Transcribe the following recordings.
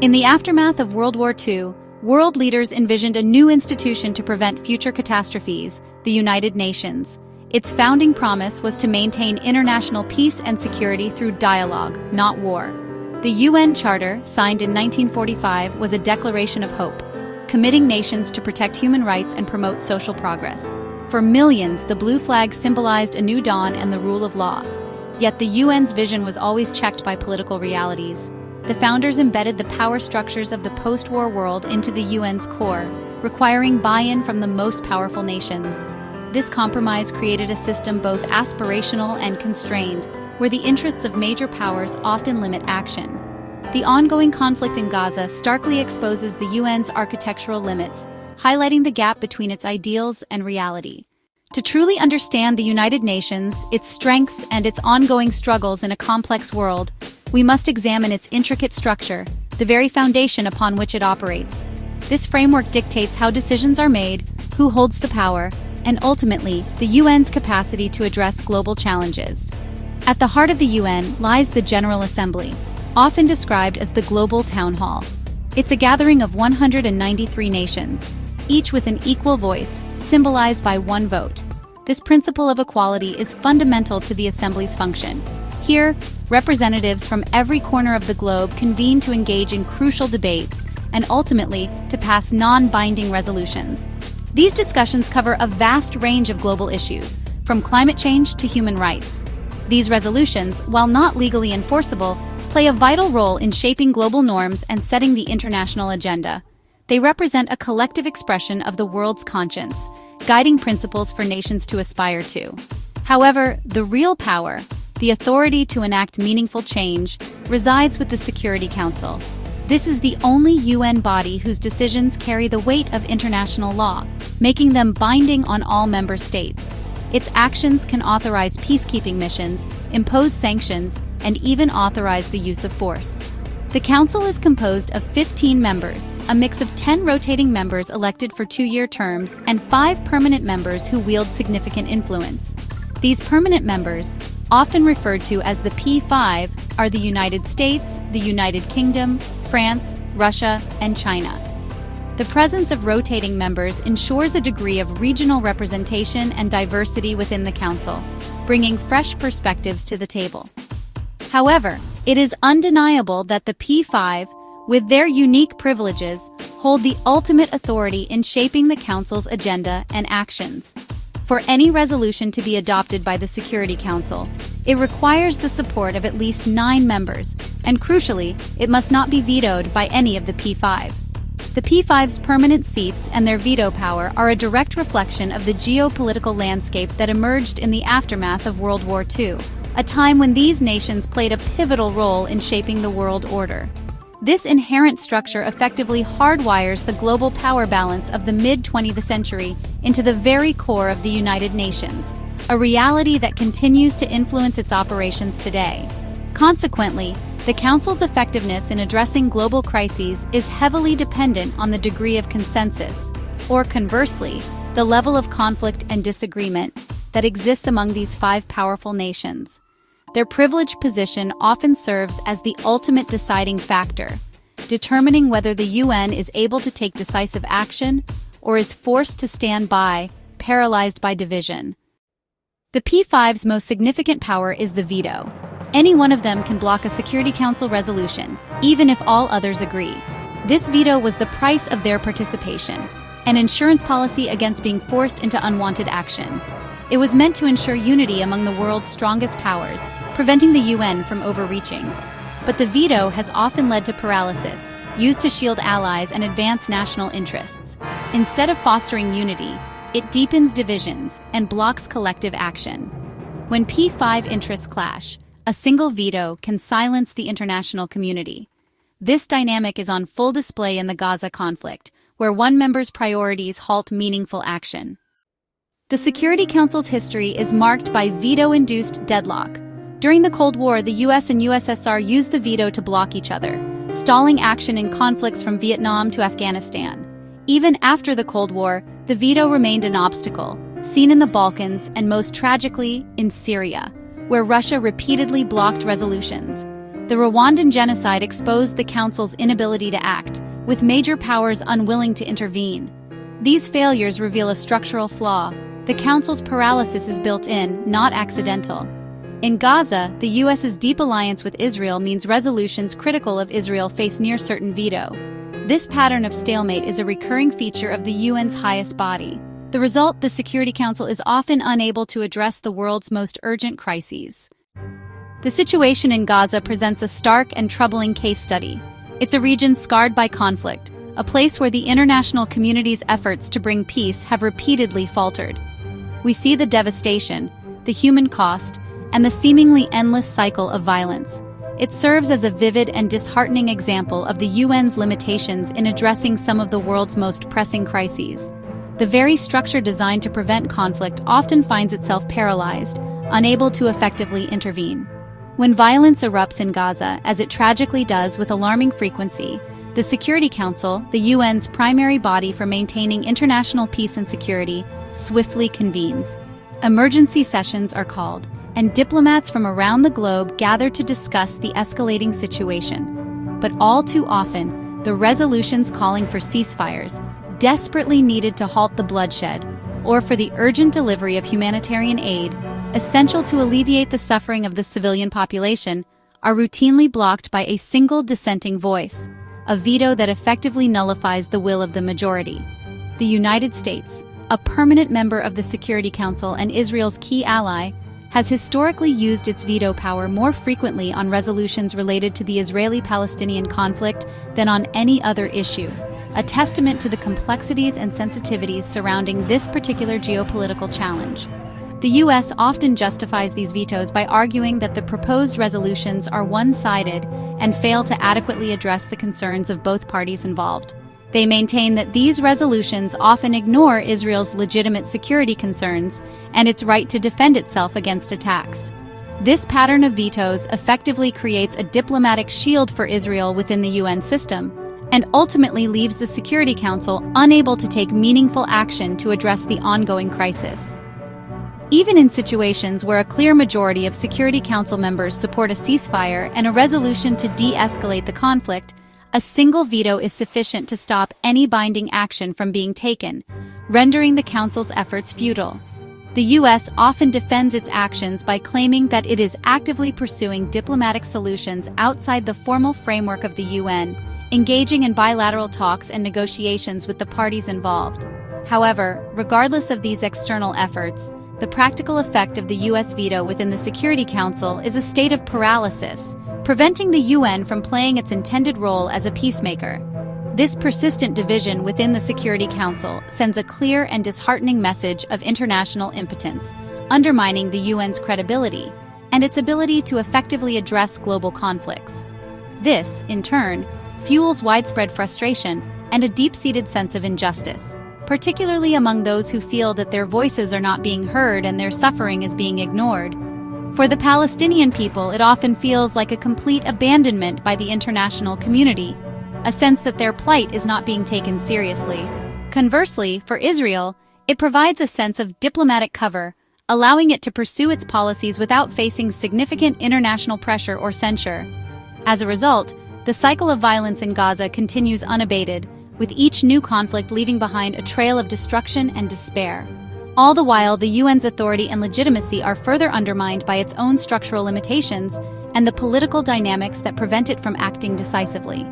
In the aftermath of World War II, world leaders envisioned a new institution to prevent future catastrophes, the United Nations. Its founding promise was to maintain international peace and security through dialogue, not war. The UN Charter, signed in 1945, was a declaration of hope, committing nations to protect human rights and promote social progress. For millions, the blue flag symbolized a new dawn and the rule of law. Yet the UN's vision was always checked by political realities. The founders embedded the power structures of the post-war world into the UN's core, requiring buy-in from the most powerful nations. This compromise created a system both aspirational and constrained, where the interests of major powers often limit action. The ongoing conflict in Gaza starkly exposes the UN's architectural limits, highlighting the gap between its ideals and reality. To truly understand the United Nations, its strengths, and its ongoing struggles in a complex world, we must examine its intricate structure, the very foundation upon which it operates. This framework dictates how decisions are made, who holds the power, and ultimately, the UN's capacity to address global challenges. At the heart of the UN lies the General Assembly, often described as the Global Town Hall. It's a gathering of 193 nations, each with an equal voice, symbolized by one vote. This principle of equality is fundamental to the Assembly's function. Here, representatives from every corner of the globe convene to engage in crucial debates and ultimately to pass non-binding resolutions. These discussions cover a vast range of global issues, from climate change to human rights. These resolutions, while not legally enforceable, play a vital role in shaping global norms and setting the international agenda. They represent a collective expression of the world's conscience, guiding principles for nations to aspire to. However, the real power, the authority to enact meaningful change, resides with the Security Council. This is the only UN body whose decisions carry the weight of international law, making them binding on all member states. Its actions can authorize peacekeeping missions, impose sanctions, and even authorize the use of force. The Council is composed of 15 members, a mix of 10 rotating members elected for 2-year terms and 5 permanent members who wield significant influence. These permanent members, often referred to as the P5, are the United States, the United Kingdom, France, Russia, and China. The presence of rotating members ensures a degree of regional representation and diversity within the Council, bringing fresh perspectives to the table. However, it is undeniable that the P5, with their unique privileges, hold the ultimate authority in shaping the Council's agenda and actions. For any resolution to be adopted by the Security Council, it requires the support of at least 9 members, and crucially, it must not be vetoed by any of the P5. The P5's permanent seats and their veto power are a direct reflection of the geopolitical landscape that emerged in the aftermath of World War II, a time when these nations played a pivotal role in shaping the world order. This inherent structure effectively hardwires the global power balance of the mid-20th century into the very core of the United Nations, a reality that continues to influence its operations today. Consequently, the Council's effectiveness in addressing global crises is heavily dependent on the degree of consensus, or conversely, the level of conflict and disagreement that exists among these 5 powerful nations. Their privileged position often serves as the ultimate deciding factor, determining whether the UN is able to take decisive action or is forced to stand by, paralyzed by division. The P5's most significant power is the veto. Any one of them can block a Security Council resolution, even if all others agree. This veto was the price of their participation, an insurance policy against being forced into unwanted action. It was meant to ensure unity among the world's strongest powers, preventing the UN from overreaching. But the veto has often led to paralysis, used to shield allies and advance national interests. Instead of fostering unity, it deepens divisions and blocks collective action. When P5 interests clash, a single veto can silence the international community. This dynamic is on full display in the Gaza conflict, where one member's priorities halt meaningful action. The Security Council's history is marked by veto-induced deadlock. During the Cold War, the US and USSR used the veto to block each other, stalling action in conflicts from Vietnam to Afghanistan. Even after the Cold War, the veto remained an obstacle, seen in the Balkans and most tragically in Syria, where Russia repeatedly blocked resolutions. The Rwandan genocide exposed the Council's inability to act, with major powers unwilling to intervene. These failures reveal a structural flaw. The Council's paralysis is built in, not accidental. In Gaza, the U.S.'s deep alliance with Israel means resolutions critical of Israel face near-certain veto. This pattern of stalemate is a recurring feature of the UN's highest body. The result, the Security Council is often unable to address the world's most urgent crises. The situation in Gaza presents a stark and troubling case study. It's a region scarred by conflict, a place where the international community's efforts to bring peace have repeatedly faltered. We see the devastation, the human cost, and the seemingly endless cycle of violence. It serves as a vivid and disheartening example of the UN's limitations in addressing some of the world's most pressing crises. The very structure designed to prevent conflict often finds itself paralyzed, unable to effectively intervene. When violence erupts in Gaza, as it tragically does with alarming frequency, the Security Council, the UN's primary body for maintaining international peace and security, swiftly convenes. Emergency sessions are called, and diplomats from around the globe gather to discuss the escalating situation. But all too often, the resolutions calling for ceasefires, desperately needed to halt the bloodshed, or for the urgent delivery of humanitarian aid, essential to alleviate the suffering of the civilian population, are routinely blocked by a single dissenting voice, a veto that effectively nullifies the will of the majority. The United States, a permanent member of the Security Council and Israel's key ally, has historically used its veto power more frequently on resolutions related to the Israeli-Palestinian conflict than on any other issue, a testament to the complexities and sensitivities surrounding this particular geopolitical challenge. The U.S. often justifies these vetoes by arguing that the proposed resolutions are one-sided and fail to adequately address the concerns of both parties involved. They maintain that these resolutions often ignore Israel's legitimate security concerns and its right to defend itself against attacks. This pattern of vetoes effectively creates a diplomatic shield for Israel within the UN system and ultimately leaves the Security Council unable to take meaningful action to address the ongoing crisis. Even in situations where a clear majority of Security Council members support a ceasefire and a resolution to de-escalate the conflict, a single veto is sufficient to stop any binding action from being taken, rendering the Council's efforts futile. The U.S. often defends its actions by claiming that it is actively pursuing diplomatic solutions outside the formal framework of the UN, engaging in bilateral talks and negotiations with the parties involved. However, regardless of these external efforts, the practical effect of the U.S. veto within the Security Council is a state of paralysis, preventing the UN from playing its intended role as a peacemaker. This persistent division within the Security Council sends a clear and disheartening message of international impotence, undermining the UN's credibility and its ability to effectively address global conflicts. This, in turn, fuels widespread frustration and a deep-seated sense of injustice, particularly among those who feel that their voices are not being heard and their suffering is being ignored. For the Palestinian people, it often feels like a complete abandonment by the international community, a sense that their plight is not being taken seriously. Conversely, for Israel, it provides a sense of diplomatic cover, allowing it to pursue its policies without facing significant international pressure or censure. As a result, the cycle of violence in Gaza continues unabated, with each new conflict leaving behind a trail of destruction and despair. All the while, the UN's authority and legitimacy are further undermined by its own structural limitations and the political dynamics that prevent it from acting decisively.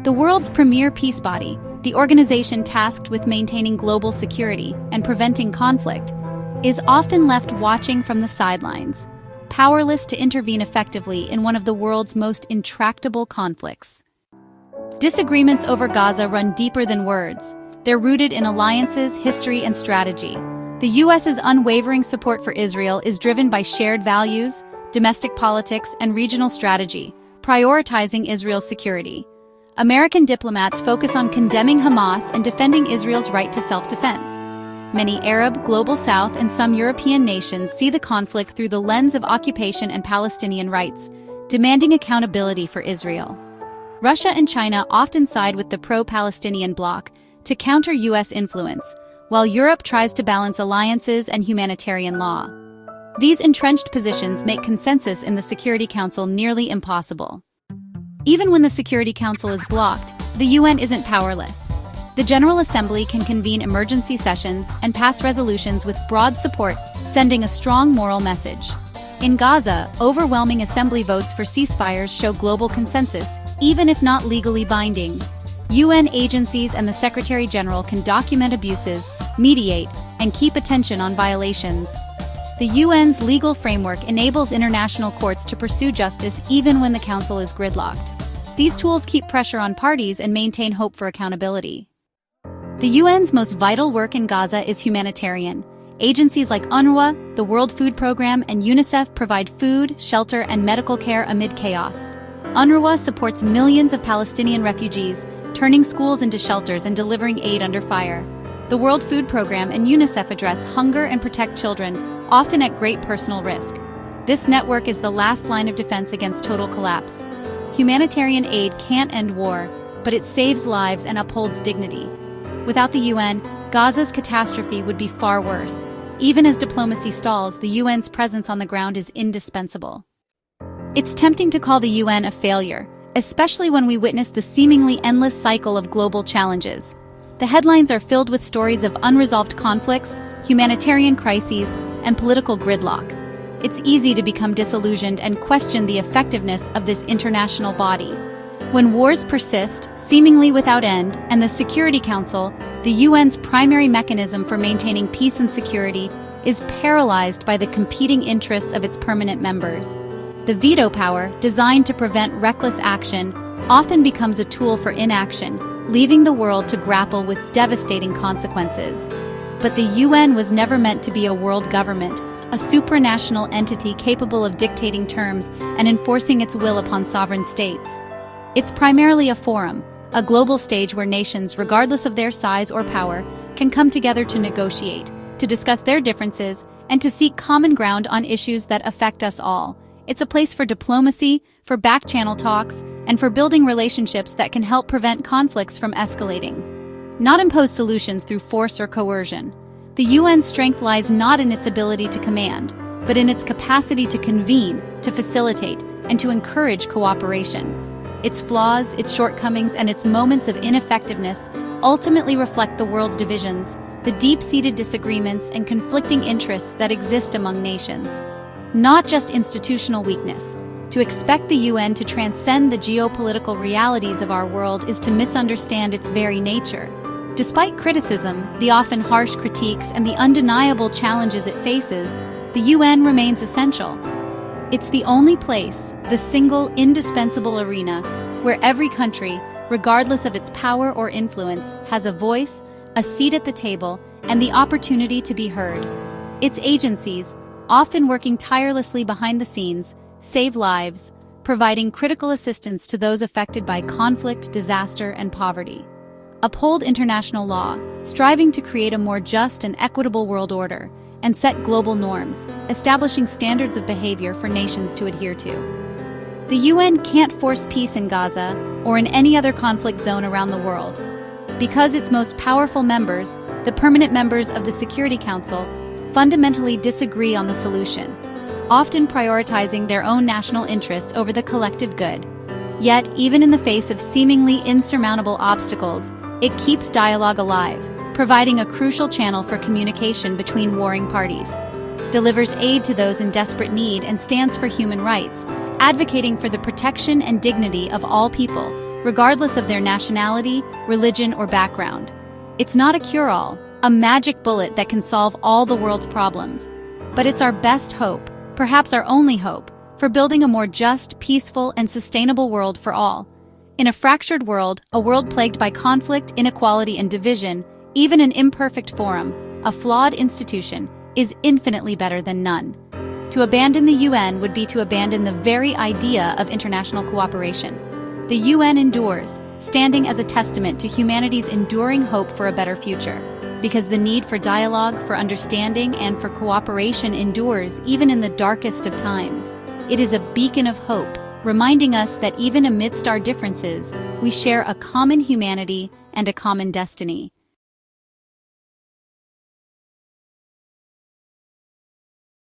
The world's premier peace body, the organization tasked with maintaining global security and preventing conflict, is often left watching from the sidelines, powerless to intervene effectively in one of the world's most intractable conflicts. Disagreements over Gaza run deeper than words. They're rooted in alliances, history, and strategy. The U.S.'s unwavering support for Israel is driven by shared values, domestic politics, and regional strategy, prioritizing Israel's security. American diplomats focus on condemning Hamas and defending Israel's right to self-defense. Many Arab, Global South, and some European nations see the conflict through the lens of occupation and Palestinian rights, demanding accountability for Israel. Russia and China often side with the pro-Palestinian bloc to counter U.S. influence, while Europe tries to balance alliances and humanitarian law. These entrenched positions make consensus in the Security Council nearly impossible. Even when the Security Council is blocked, the UN isn't powerless. The General Assembly can convene emergency sessions and pass resolutions with broad support, sending a strong moral message. In Gaza, overwhelming assembly votes for ceasefires show global consensus, even if not legally binding. UN agencies and the Secretary General can document abuses, mediate, and keep attention on violations. The UN's legal framework enables international courts to pursue justice even when the Council is gridlocked. These tools keep pressure on parties and maintain hope for accountability. The UN's most vital work in Gaza is humanitarian. Agencies like UNRWA, the World Food Program, and UNICEF provide food, shelter, and medical care amid chaos. UNRWA supports millions of Palestinian refugees, turning schools into shelters and delivering aid under fire. The World Food Program and UNICEF address hunger and protect children, often at great personal risk. This network is the last line of defense against total collapse. Humanitarian aid can't end war, but it saves lives and upholds dignity. Without the UN, Gaza's catastrophe would be far worse. Even as diplomacy stalls, the UN's presence on the ground is indispensable. It's tempting to call the UN a failure, especially when we witness the seemingly endless cycle of global challenges. The headlines are filled with stories of unresolved conflicts, humanitarian crises, and political gridlock. It's easy to become disillusioned and question the effectiveness of this international body. When wars persist, seemingly without end, and the Security Council, the UN's primary mechanism for maintaining peace and security, is paralyzed by the competing interests of its permanent members. The veto power, designed to prevent reckless action, often becomes a tool for inaction, leaving the world to grapple with devastating consequences. But the UN was never meant to be a world government, a supranational entity capable of dictating terms and enforcing its will upon sovereign states. It's primarily a forum, a global stage where nations, regardless of their size or power, can come together to negotiate, to discuss their differences, and to seek common ground on issues that affect us all. It's a place for diplomacy, for back-channel talks, and for building relationships that can help prevent conflicts from escalating. Not impose solutions through force or coercion. The UN's strength lies not in its ability to command, but in its capacity to convene, to facilitate, and to encourage cooperation. Its flaws, its shortcomings, and its moments of ineffectiveness ultimately reflect the world's divisions, the deep-seated disagreements and conflicting interests that exist among nations. Not just institutional weakness. To expect the UN to transcend the geopolitical realities of our world is to misunderstand its very nature. Despite criticism, the often harsh critiques, and the undeniable challenges it faces, the UN remains essential. It's the only place, the single indispensable arena, where every country, regardless of its power or influence, has a voice, a seat at the table, and the opportunity to be heard. Its agencies, often working tirelessly behind the scenes, save lives, providing critical assistance to those affected by conflict, disaster, and poverty. Uphold international law, striving to create a more just and equitable world order, and set global norms, establishing standards of behavior for nations to adhere to. The UN can't force peace in Gaza or in any other conflict zone around the world. Because its most powerful members, the permanent members of the Security Council, fundamentally disagree on the solution, often prioritizing their own national interests over the collective good. Yet, even in the face of seemingly insurmountable obstacles, it keeps dialogue alive, providing a crucial channel for communication between warring parties, delivers aid to those in desperate need, and stands for human rights, advocating for the protection and dignity of all people, regardless of their nationality, religion, or background. It's not a cure-all, a magic bullet that can solve all the world's problems, but it's our best hope, perhaps our only hope, for building a more just, peaceful, and sustainable world for all. In a fractured world, a world plagued by conflict, inequality, and division, even an imperfect forum, a flawed institution, is infinitely better than none. To abandon the UN would be to abandon the very idea of international cooperation. The UN endures, standing as a testament to humanity's enduring hope for a better future. Because the need for dialogue, for understanding, and for cooperation endures even in the darkest of times. It is a beacon of hope, reminding us that even amidst our differences, we share a common humanity and a common destiny.